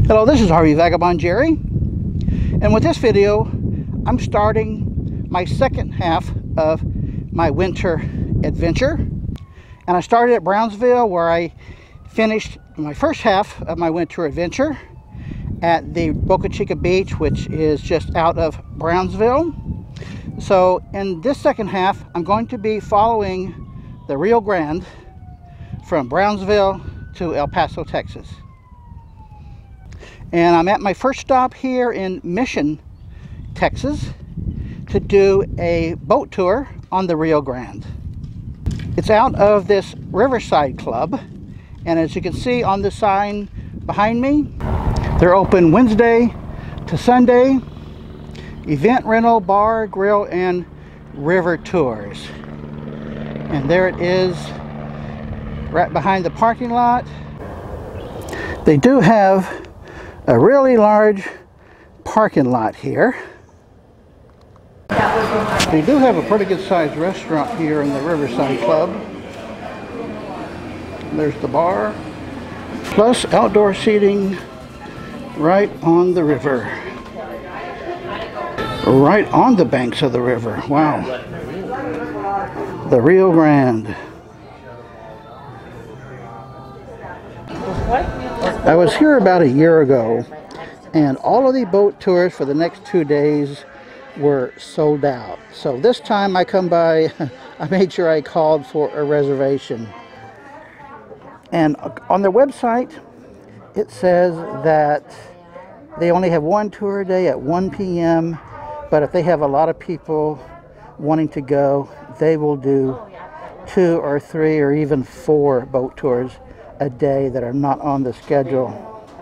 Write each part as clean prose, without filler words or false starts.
Hello, this is Harvey Vagabond Jerry, and with this video I'm starting my second half of my winter adventure. And I started at Brownsville, where I finished my first half of my winter adventure at the Boca Chica Beach, which is just out of Brownsville. So in this second half I'm going to be following the Rio Grande from Brownsville to El Paso, Texas. And I'm at my first stop here in Mission, Texas, to do a boat tour on the Rio Grande. It's out of this Riverside Club, and as you can see on the sign behind me, they're open Wednesday to Sunday. Event rental, bar, grill, and river tours. And there it is, right behind the parking lot. They do have a really large parking lot here. They do have a pretty good sized restaurant here in the Riverside Club. There's the bar, plus outdoor seating right on the river. Right on the banks of the river. Wow. The Rio Grande. I was here about a year ago, and all of the boat tours for the next 2 days were sold out. So this time I come by, I made sure I called for a reservation. And on their website, it says that they only have one tour a day at 1 p.m. But if they have a lot of people wanting to go, they will do 2 or 3 or even 4 boat tours a day that are not on the schedule.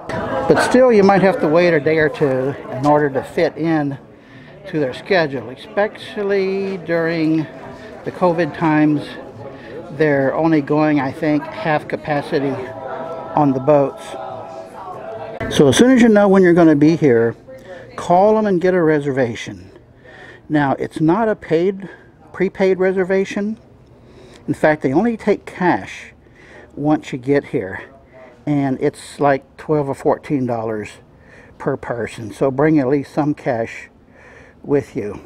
But still, you might have to wait a day or two in order to fit in to their schedule, especially during the COVID times. They're only going, I think, half capacity on the boats. So as soon as you know when you're going to be here, call them and get a reservation. Now, it's not a prepaid reservation. In fact, they only take cash once you get here, and it's like $12 or $14 per person. So bring at least some cash with you.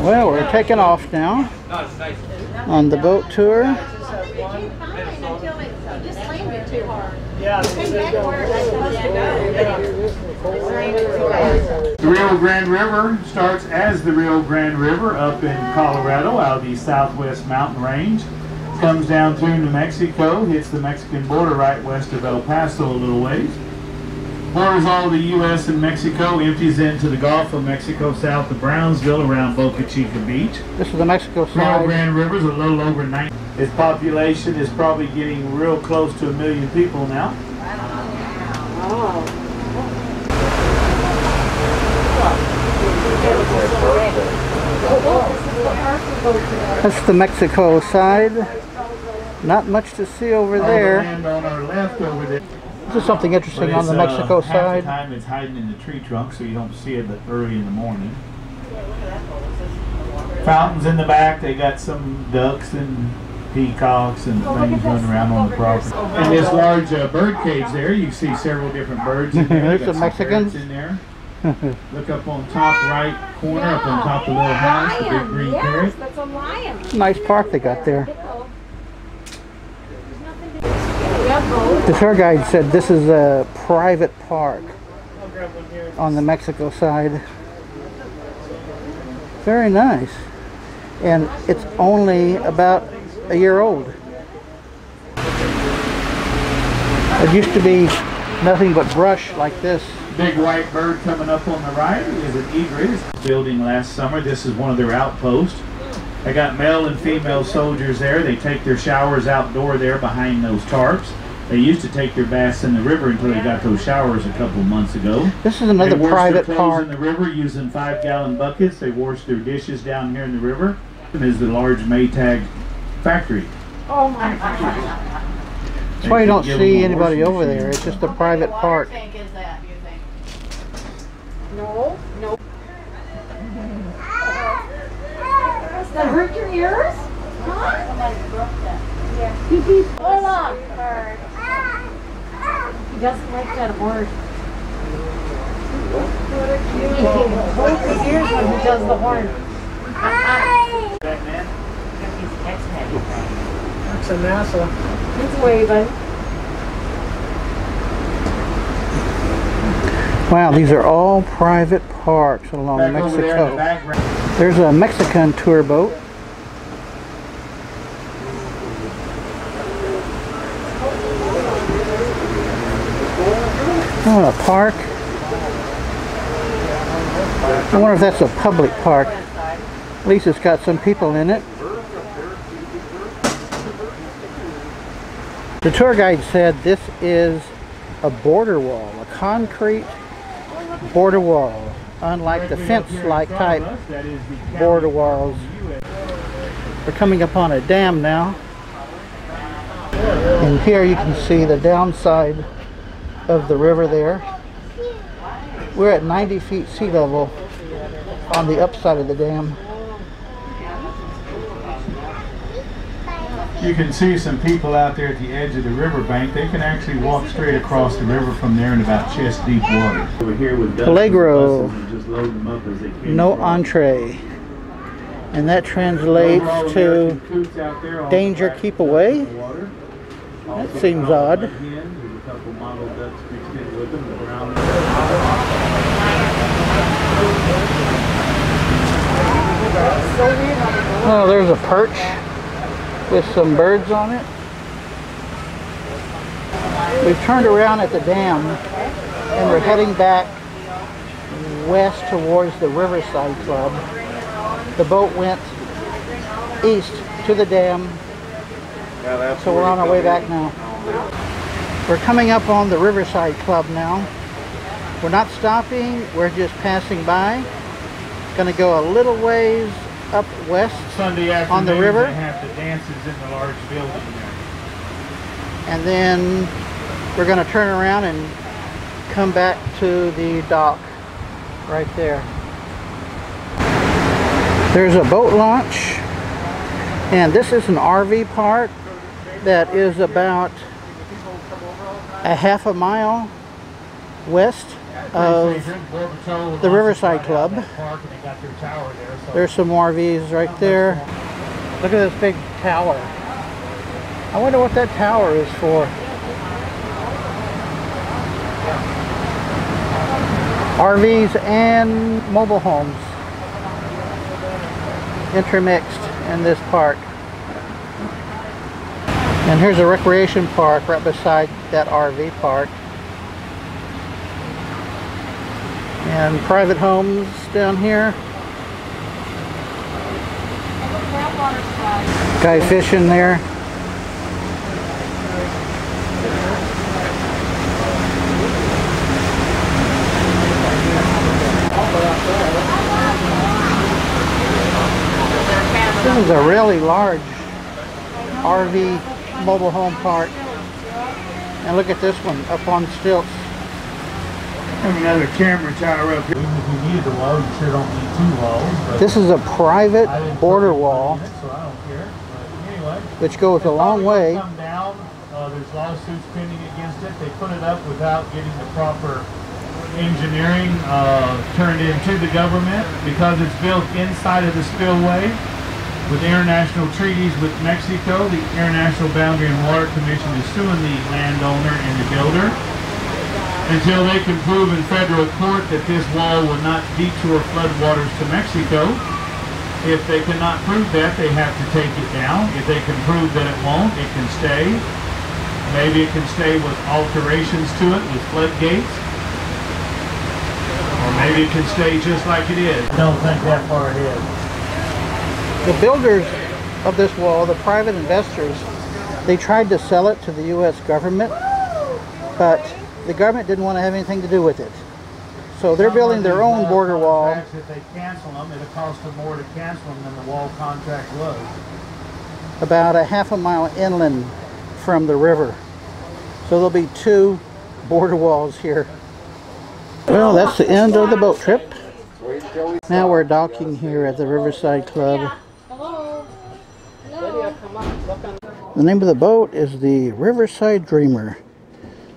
Well, we're taking off now on the boat tour. The Rio Grande River starts as the Rio Grande River up in Colorado out of the southwest mountain range. Comes down through New Mexico, hits the Mexican border right west of El Paso a little ways. Borders all of the U.S. and Mexico, empties into the Gulf of Mexico south of Brownsville around Boca Chica Beach. This is the Mexico side. Rio Grande River is a little over 90. Its population is probably getting real close to 1 million people now. That's the Mexico side. Not much to see over there. Land on our left over there. This is something interesting on the Mexico half side. the time it's hiding in the tree trunk, so you don't see it early in the morning. Fountains in the back. They got some ducks and peacocks and things running around on the property. And this large bird cage there, you see several different birds in there. There's the Mexicans in there. Look up on top right corner, up on top of the little house, the big green parrot. That's a lion. Nice park they got there. The tour guide said this is a private park on the Mexico side. Very nice. And it's only about a year old. It used to be nothing but brush like this. Big white bird coming up on the right is an egret. Building last summer. This is one of their outposts. They got male and female soldiers there. They take their showers outdoor there behind those tarps. They used to take their baths in the river until they got those showers a couple of months ago. This is another private park in the river using 5-gallon buckets. They wash their dishes down here in the river. And is the large Maytag factory. Oh my God. That's why you don't see anybody over there. It's just a private park. No, no. Does that hurt your ears? Huh? Somebody broke that. Yeah. Hold on. He doesn't like that word. He holds his ears when he does the horn. That's a NASA. He's waving. Wow, these are all private parks along Back over there in the Mexico. background. There's a Mexican tour boat. Oh, a park. I wonder if that's a public park. At least it's got some people in it. The tour guide said this is a border wall, a concrete border wall, unlike the fence-like type border walls. We're coming upon a dam now. And here you can see the downside of the river there. We're at 90 feet sea level on the upside of the dam. You can see some people out there at the edge of the riverbank. They can actually walk straight across the river from there in about chest deep water. Over here with Peligro, just load them up as they came no across. entree. And that translates to danger, keep away. That seems odd. Oh, there's a perch with some birds on it. We've turned around at the dam and we're heading back west towards the Riverside Club. The boat went east to the dam, so we're on our way back now. We're coming up on the Riverside Club now. We're not stopping, we're just passing by. Gonna go a little ways up west Sunday on the river. They have the dances in the large building there. And then we're going to turn around and come back to the dock right there. There's a boat launch, and this is an RV park that is about a half a mile west of the Riverside Club. There's some RVs right there. Look at this big tower. I wonder what that tower is for. RVs and mobile homes intermixed in this park. And here's a recreation park right beside that RV park. And private homes down here. Guy fishing there. This is a really large RV mobile home park. And look at this one up on stilts. Another camera tower up here. Even if you need the wall, you sure don't need two walls. This is a private border wall, So I don't care. But anyway, which goes a long way. Come down. There's lawsuits pending against it. They put it up without getting the proper engineering turned into the government because it's built inside of the spillway with international treaties with Mexico. The International Boundary and Water Commission is suing the landowner and the builder until they can prove in federal court that this wall will not detour floodwaters to Mexico. If they cannot prove that, they have to take it down. If they can prove that it won't, it can stay. Maybe it can stay with alterations to it, with floodgates. Or maybe it can stay just like it is. I don't think that far ahead. The builders of this wall, the private investors, they tried to sell it to the U.S. government, but the government didn't want to have anything to do with it. So they're building their own border wall. If they cancel them, it'll cost them more to cancel them than the wall contract was. About a half a mile inland from the river. So there'll be two border walls here. Well, that's the end of the boat trip. Now we're docking here at the Riverside Club. Hello. Hello. The name of the boat is the Riverside Dreamer.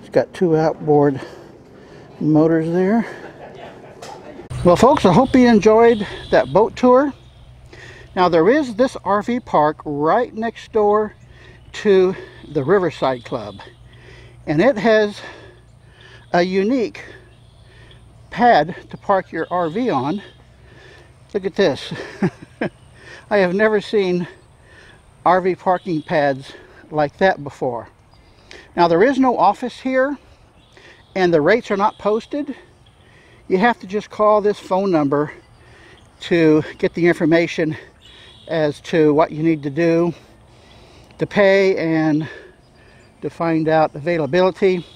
It's It's got 2 outboard motors there. Well, folks, I hope you enjoyed that boat tour. Now, there is this RV park right next door to the Riverside Club, and it has a unique pad to park your RV on. Look at this. I have never seen RV parking pads like that before. Now, there is no office here, and the rates are not posted. You have to just call this phone number to get the information as to what you need to do to pay and to find out availability.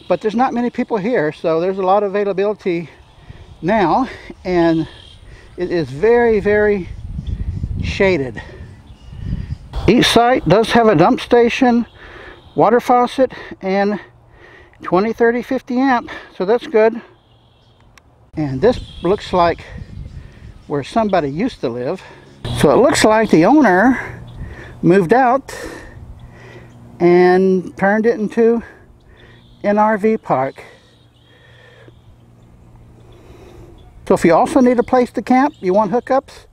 But there's not many people here, so there's a lot of availability now, and it is very, very shaded. Each site does have a dump station, water faucet, and 20, 30, 50 amp, so that's good. And this looks like where somebody used to live. So it looks like the owner moved out and turned it into an RV park. So if you also need a place to camp, you want hookups,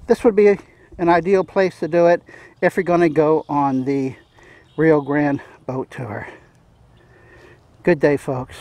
this would be an ideal place to do it if you're going to go on the Rio Grande boat tour. Good day, folks.